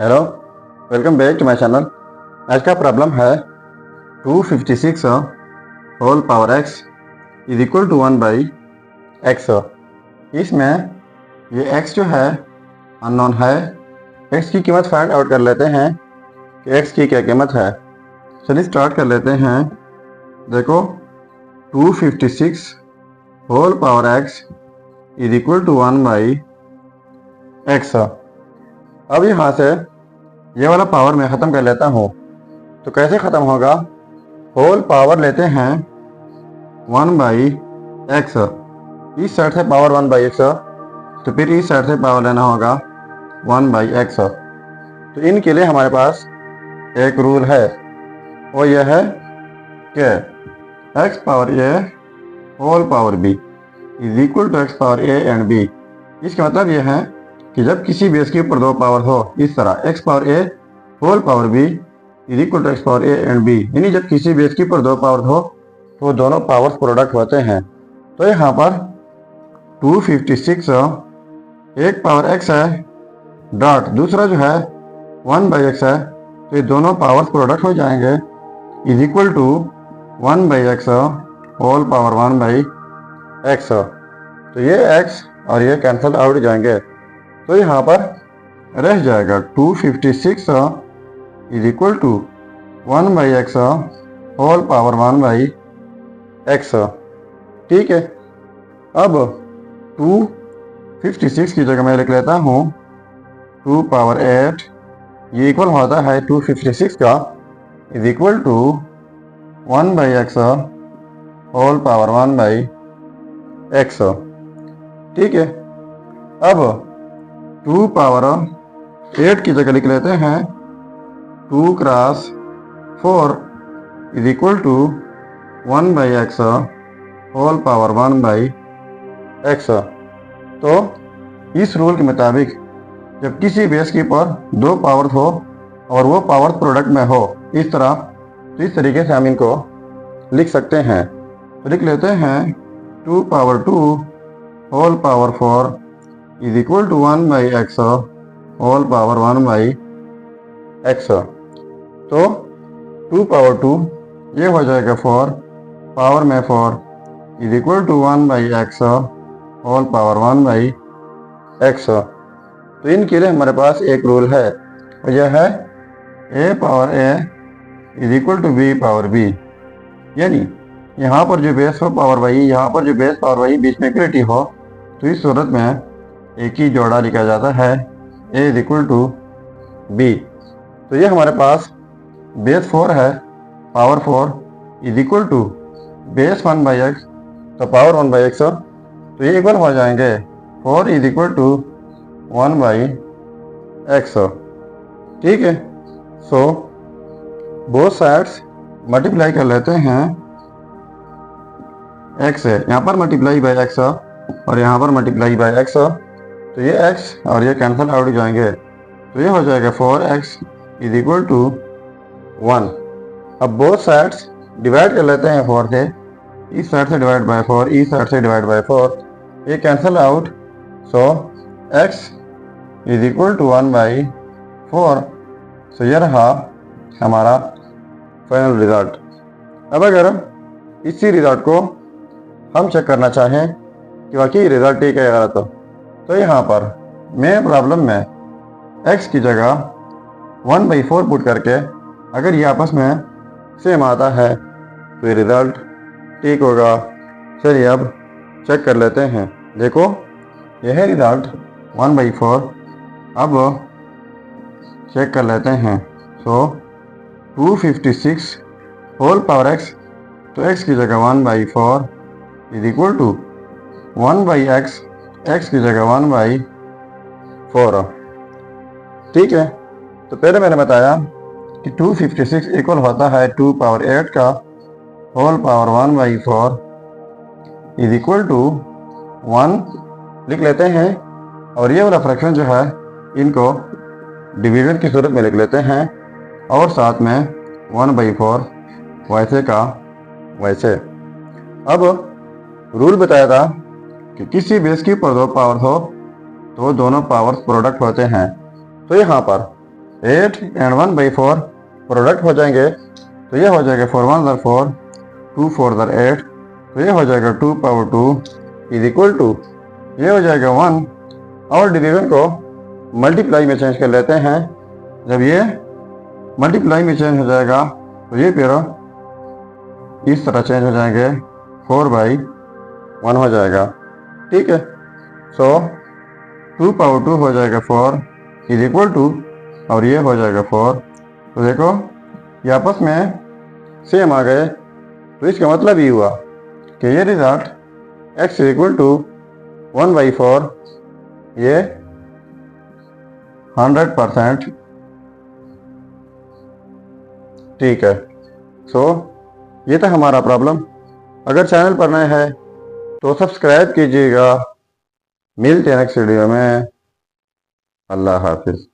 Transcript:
Hello, welcome back to my channel. आज का problem है 256 whole power x is equal to 1 by x. इसमें ये x जो है अननोन है। x की कीमत फाइंड आउट कर लेते हैं कि x की क्या कीमत है। चलिए स्टार्ट कर लेते हैं। देखो 256 whole power x is equal to 1 by x. अब यहाँ से ये वाला पावर मैं ख़त्म कर लेता हूँ। तो कैसे ख़त्म होगा? होल पावर लेते हैं 1 बाई एक्स। इस साइड से पावर 1 बाई एक्स, तो फिर इस साइड से पावर लेना होगा 1 बाई एक्स। तो इनके लिए हमारे पास एक रूल है, वो यह है कि x power A whole power B is equal to x power A and B. इसका मतलब यह है कि जब किसी बेस के ऊपर दो पावर हो, इस तरह x power A whole power B is equal to x power A and B, यानी जब किसी बेस के ऊपर दो पावर हो तो दोनों पावर्स प्रोडक्ट होते हैं। तो यहाँ पर 256 एक पावर एक्स है डॉट दूसरा जो है 1 बाई एक्स है, तो ये दोनों पावर्स प्रोडक्ट हो जाएंगे is equal to 1 by x whole power 1 by x. तो ये एक्स और ये कैंसल आउट जाएंगे, तो यहाँ पर रह जाएगा 256 is equal to 1 by x whole power 1 by x. ठीक है, अब 256 की जगह मैं लिख लेता हूँ 2 पावर 8, ये इक्वल होता है 256 का is equal to 1 by x whole power 1 by x. ठीक है, अब 2 पावर 8 की जगह लिख लेते हैं 2 cross 4 is equal to 1 by x whole power 1 by x. तो इस रूल के मुताबिक जब किसी बेस के ऊपर दो पावर हो और वो पावर प्रोडक्ट में हो इस तरह, तो इस तरीके से हम इनको लिख सकते हैं। तो लिख लेते हैं 2 power 2 whole power 4 is equal to 1 by x whole power 1 by x. तो 2 पावर 2 ये हो जाएगा 4 पावर में 4 is equal to 1 by x whole power 1 by x. तो इनके लिए हमारे पास एक रूल है, और यह है a power a is equal to b power b, यानी यहाँ पर जो बेस हो पावर y, यहाँ पर जो बेस पावर y बीच में इक्वलिटी हो, तो इस सूरत में एक ही जोड़ा लिखा जाता है a is equal to b। तो ये हमारे पास बेस 4 है, power 4 is equal to base 1 by x, तो पावर 1 बाई एक्स, तो ये इक्वल हो जाएंगे 4 is equal to 1 by x. ठीक है, सो बोथ साइड्स मल्टीप्लाई कर लेते हैं एक्स है, यहाँ पर मल्टीप्लाई बाई एक्स और यहाँ पर मल्टीप्लाई बाई एक्स, तो ये x और ये कैंसिल आउट हो जाएंगे, तो ये हो जाएगा 4x इज इक्वल टू 1। अब बोथ साइड्स डिवाइड कर लेते हैं 4 से, इस साइड से डिवाइड बाय 4, इस साइड से डिवाइड बाय 4, ये cancel out, so x is equal to 1 by 4। So ये रहा हमारा फाइनल रिजल्ट। अब अगर इसी रिजल्ट को हम चेक करना चाहें कि वाकई रिजल्ट ठीक है या गलत, तो यहाँ पर मैं प्रॉब्लम में x की जगह 1 बाई 4 पुट करके अगर ये आपस में सेम आता है तो ये रिज़ल्ट ठीक होगा। चलिए अब चेक कर लेते हैं। देखो यह है रिज़ल्ट 1 बाई 4। अब चेक कर लेते हैं। सो 256 होल पावर x, तो x की जगह 1 by 4 is equal to 1 by x, x की जगह 1 बाई 4। ठीक है, तो पहले मैंने बताया कि 256 इक्वल होता है 2 पावर 8 का whole power 1 by 4 is equal to 1 लिख लेते हैं, और ये वाला फ्रैक्शन जो है इनको डिवीजन की सूरत में लिख लेते हैं, और साथ में 1 बाई 4 वैसे का वैसे। अब रूल बताया था कि किसी बेस के ऊपर दो पावर हो तो दोनों पावर्स प्रोडक्ट होते हैं। तो यहाँ पर 8 एंड 1/4 प्रोडक्ट हो जाएंगे तो ये हो जाएगा 4 1 4, 2 4 8, तो ये हो जाएगा 2 पावर 2 इज इक्वल टू, ये हो जाएगा 1 और डिवीजन को मल्टीप्लाई में चेंज कर लेते हैं। जब ये मल्टीप्लाई में चेंज हो जाएगा तो ये फिर इस तरह चेंज हो जाएंगे, 4/1 हो जाएगा। ठीक है, सो 2 पावर 2 हो जाएगा 4 इज इक्वल टू, और ये हो जाएगा 4। तो देखो ये आपस में सेम आ गए, तो इसका मतलब ये हुआ कि ये result x is equal to 1/4 ये 100% ठीक है। सो ये था हमारा प्रॉब्लम। अगर चैनल पर नए हैं तो सब्सक्राइब कीजिएगा। मिलते हैं नेक्स्ट वीडियो में। अल्लाह हाफिज़।